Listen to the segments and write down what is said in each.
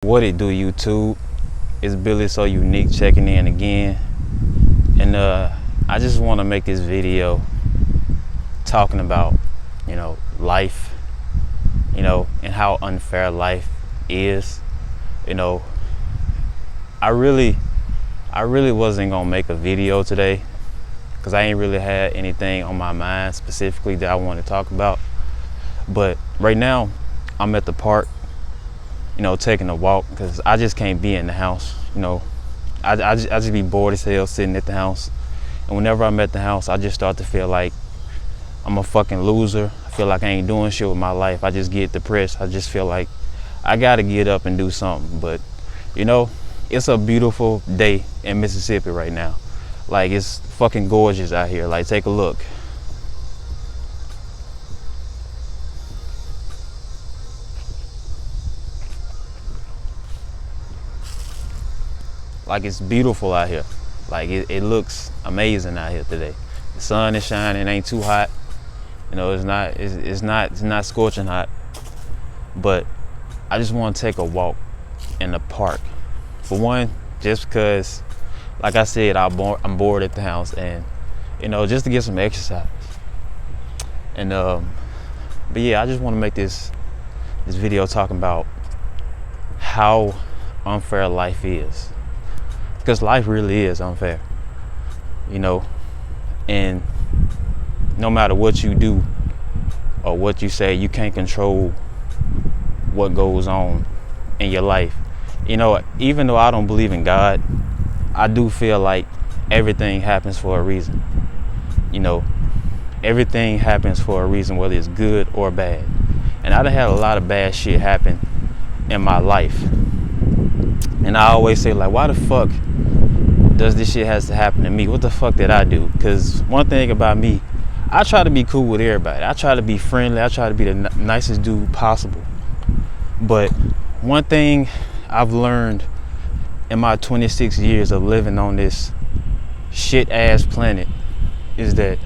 What it do, YouTube? It's Billy So Unique checking in again, and I just want to make this video talking about life, and how unfair life is. you know I really wasn't gonna make a video today because I ain't really had anything on my mind specifically that I want to talk about. But right now I'm at the park, taking a walk because I just can't be in the house. I just be bored as hell sitting at the house. And whenever I'm at the house, I just start to feel like I'm a fucking loser. I feel like I ain't doing shit with my life. I just get depressed. I just feel like I gotta get up and do something. But it's a beautiful day in Mississippi right now. Like, it's fucking gorgeous out here. Like, take a look. Like, it's beautiful out here. Like, it looks amazing out here today. The sun is shining, it ain't too hot. It's not scorching hot. But I just want to take a walk in the park. For one, just because, like I said, I'm bored at the house, and just to get some exercise. And but yeah, I just want to make this video talking about how unfair life is. Because life really is unfair, and no matter what you do or what you say, you can't control what goes on in your life. Even though I don't believe in God, I do feel like everything happens for a reason. Everything happens for a reason, whether it's good or bad. And I done had a lot of bad shit happen in my life. And I always say, like, why the fuck does this shit has to happen to me? What the fuck did I do? Because one thing about me, I try to be cool with everybody. I try to be friendly. I try to be the nicest dude possible. But one thing I've learned in my 26 years of living on this shit ass planet is that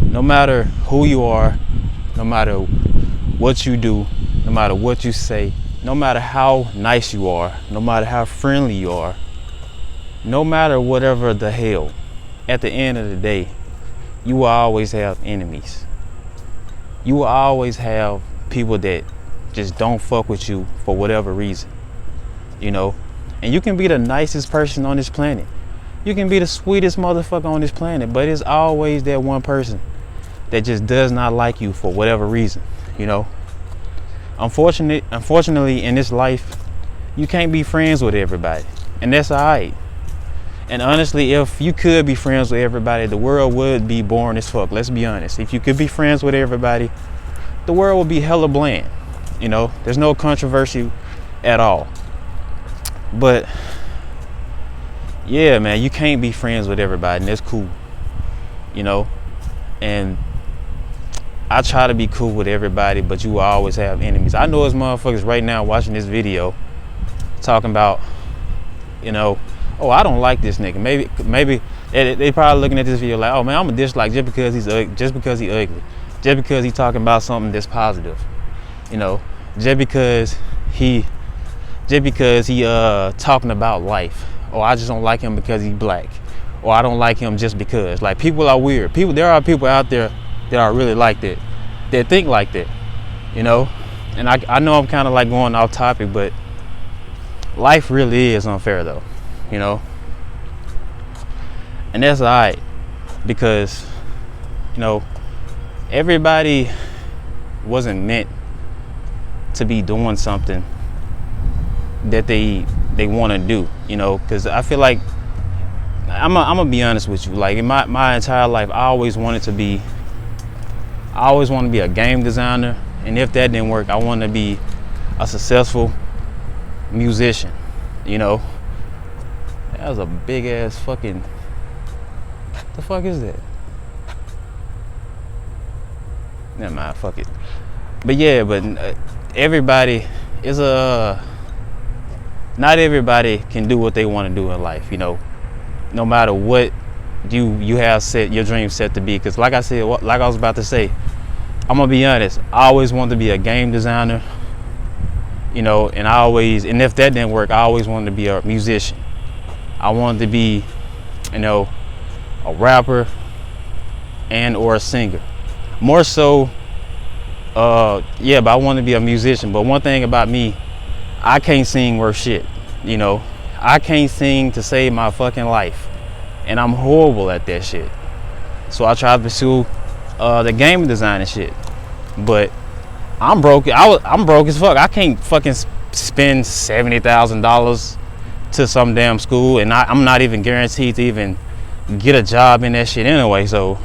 no matter who you are, no matter what you do, no matter what you say, no matter how nice you are, no matter how friendly you are, no matter whatever the hell, at the end of the day, you will always have enemies. You will always have people that just don't fuck with you for whatever reason, And you can be the nicest person on this planet. You can be the sweetest motherfucker on this planet, but it's always that one person that just does not like you for whatever reason, Unfortunately, in this life, you can't be friends with everybody, and that's all right. And honestly, if you could be friends with everybody, the world would be boring as fuck. Let's be honest. If you could be friends with everybody, the world would be hella bland. There's no controversy at all. But yeah, man, you can't be friends with everybody, and that's cool. And I try to be cool with everybody, but you will always have enemies. I know there's motherfuckers right now watching this video talking about, oh, I don't like this nigga. Maybe they probably looking at this video like, oh man, I'm a dislike just because he's ugly, just because he's talking about something that's positive, just because he talking about life. Or I just don't like him because he's black, or I don't like him just because. Like, people are weird. There are people out there that are really like that, that think like that, And I know I'm kind of like going off topic, but life really is unfair though, And that's all right, because everybody wasn't meant to be doing something that they want to do, because I feel like I'm gonna be honest with you. Like, in my entire life, I always wanted to be a game designer, and if that didn't work, I want to be a successful musician. That was a big ass fucking. What the fuck is that? Never mind, fuck it. But yeah, everybody is not everybody can do what they want to do in life, no matter what you have set your dream set to be. Because like I said, like I was about to say, I'm gonna be honest, I always wanted to be a game designer, you know, and if that didn't work, I always wanted to be a musician. I wanted to be, you know, a rapper and or a singer. More so, yeah, but I wanted to be a musician. But one thing about me, I can't sing worth shit, you know. I can't sing to save my fucking life, and I'm horrible at that shit. So I tried to pursue the game design and shit, but I'm broke. I'm broke as fuck. I can't fucking spend $70,000 to some damn school, and I'm not even guaranteed to even get a job in that shit anyway. So,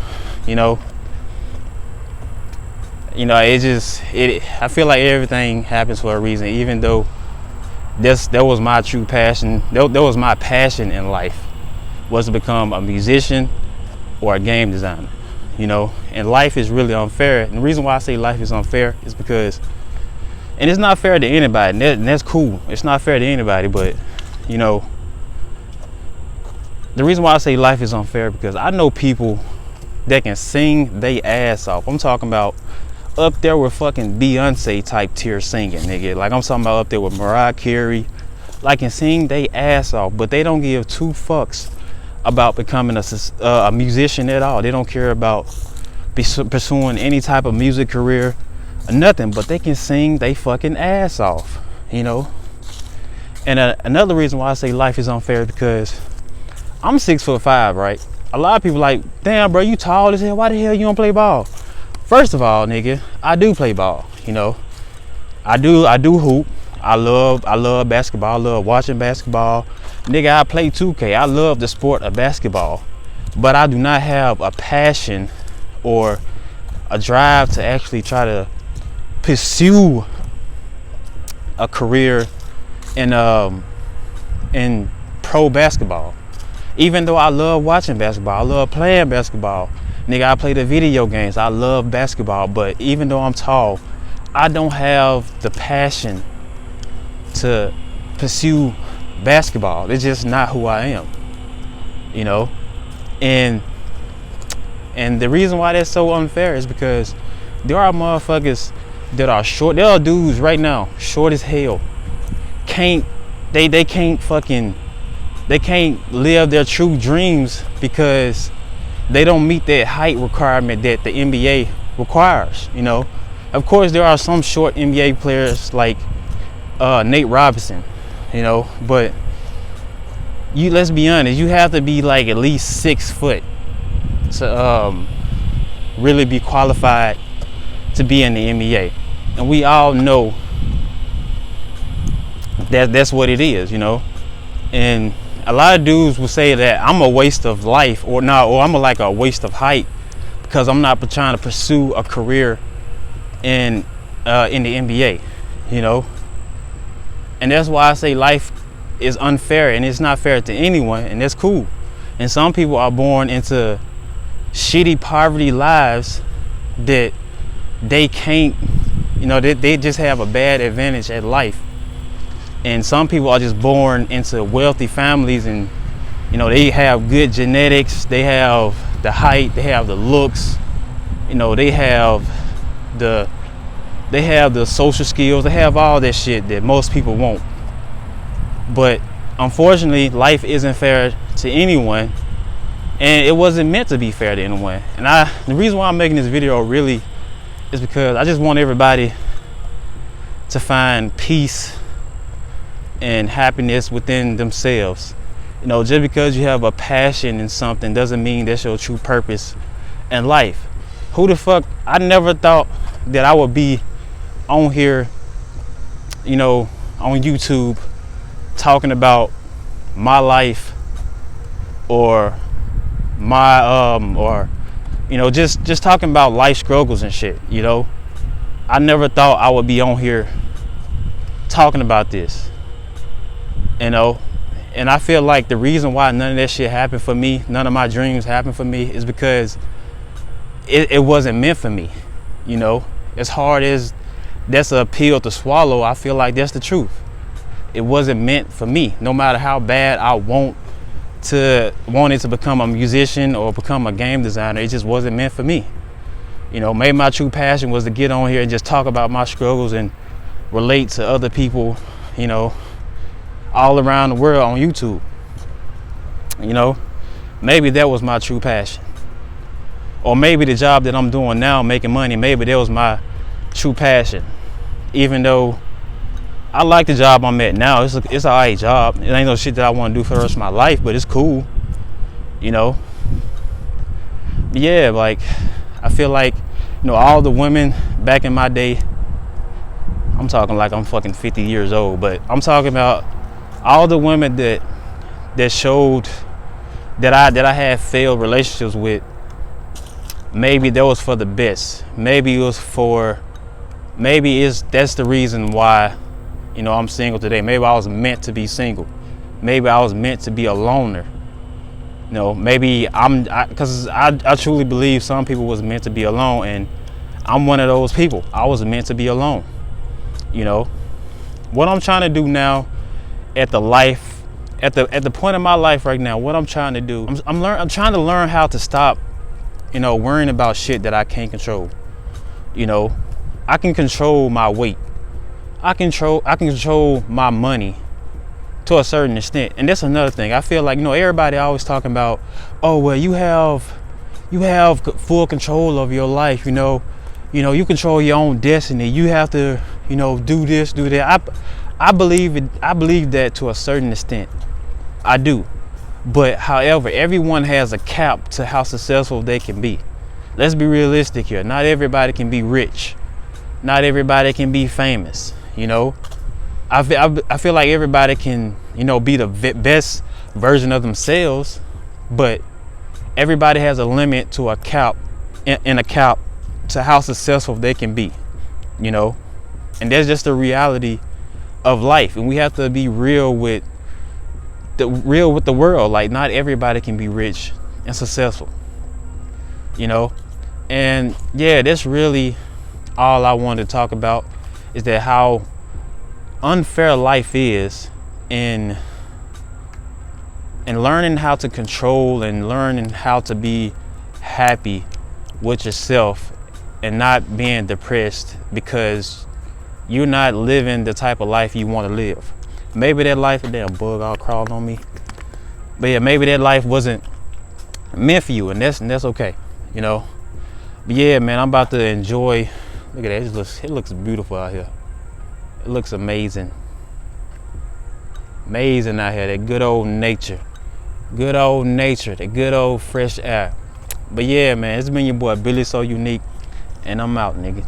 you know, I feel like everything happens for a reason. Even though that was my true passion. That was my passion in life, was to become a musician or a game designer. You know, and life is really unfair. And the reason why I say life is unfair is because, and it's not fair to anybody, and that's cool. It's not fair to anybody, but, you know, the reason why I say life is unfair because I know people that can sing they ass off. I'm talking about up there with fucking Beyonce type tier singing, nigga. Like, I'm talking about up there with Mariah Carey. Like, can sing they ass off, but they don't give two fucks about becoming a musician at all. They don't care about pursuing any type of music career or nothing, but they can sing they fucking ass off, you know. And another reason why I say life is unfair is because I'm 6'5", right? A lot of people like, damn, bro, you tall as hell. Why the hell you don't play ball? First of all, nigga, I do play ball. You know, I do hoop. I love basketball. I love watching basketball. Nigga, I play 2K. I love the sport of basketball, but I do not have a passion or a drive to actually try to pursue a career in pro basketball. Even though I love watching basketball, I love playing basketball. Nigga, I play the video games. I love basketball, but even though I'm tall, I don't have the passion to pursue basketball. It's just not who I am, you know. And the reason why that's so unfair is because there are motherfuckers that are short. There are dudes right now, short as hell. They can't live their true dreams because they don't meet that height requirement that the NBA requires, you know. Of course, there are some short NBA players like Nate Robinson, you know, but let's be honest, you have to be like at least 6 foot to really be qualified to be in the NBA. And we all know that that's what it is, you know. And a lot of dudes will say that I'm a waste of life or I'm like a waste of height because I'm not trying to pursue a career in the NBA, you know. And that's why I say life is unfair, and it's not fair to anyone, and that's cool. And some people are born into shitty poverty lives that they can't, you know, they just have a bad advantage at life. And some people are just born into wealthy families, and, you know, they have good genetics, they have the height, they have the looks, you know, they have the social skills, they have all that shit that most people won't. But unfortunately, life isn't fair to anyone, and it wasn't meant to be fair to anyone. And the reason why I'm making this video really is because I just want everybody to find peace and happiness within themselves. You know, just because you have a passion in something doesn't mean that's your true purpose in life. Who the fuck, I never thought that I would be on here, you know, on YouTube talking about my life or you know, just talking about life struggles and shit, you know. I never thought I would be on here talking about this, you know. And I feel like the reason why none of that shit happened for me, none of my dreams happened for me, is because it wasn't meant for me, you know. As hard as that's a pill to swallow, I feel like that's the truth. It wasn't meant for me. No matter how bad I wanted to become a musician or become a game designer, it just wasn't meant for me. You know, maybe my true passion was to get on here and just talk about my struggles and relate to other people, you know, all around the world on YouTube. You know, maybe that was my true passion. Or maybe the job that I'm doing now, making money, maybe that was my true passion. Even though I like the job I'm at now, it's an alright job. It ain't no shit that I want to do for the rest of my life, but it's cool, you know. But yeah, like, I feel like, you know, all the women back in my day, I'm talking like I'm fucking 50 years old, but I'm talking about all the women that showed that I had failed relationships with. Maybe that was for the best. Maybe it was that's the reason why, you know, I'm single today. Maybe I was meant to be single. Maybe I was meant to be a loner. You know, maybe because I truly believe some people was meant to be alone, and I'm one of those people. I was meant to be alone. You know, what I'm trying to do now at the point in my life right now, what I'm trying to do, I'm trying to learn how to stop, you know, worrying about shit that I can't control. You know, I can control my weight. I can control my money to a certain extent. And that's another thing. I feel like, you know, everybody always talking about, oh, well, you have full control of your life, you know, you control your own destiny. You have to, you know, do this, do that. I believe that to a certain extent. I do. But however, everyone has a cap to how successful they can be. Let's be realistic here. Not everybody can be rich. Not everybody can be famous. You know, I feel like everybody can, you know, be the best version of themselves, but everybody has a limit to a cap, in a cap to how successful they can be. You know, and that's just the reality of life, and we have to be real with the world. Like, not everybody can be rich and successful, you know. And yeah, that's really all I wanted to talk about, is that how unfair life is in learning how to control and learning how to be happy with yourself and not being depressed because you're not living the type of life you want to live. Maybe that life, a damn bug all crawled on me. But yeah, maybe that life wasn't meant for you, and that's okay, you know. But yeah, man, I'm about to enjoy. Look at that, it looks beautiful out here. It looks amazing. Amazing out here, that good old nature. Good old nature, that good old fresh air. But yeah, man, it's been your boy Billy So Unique, and I'm out, nigga.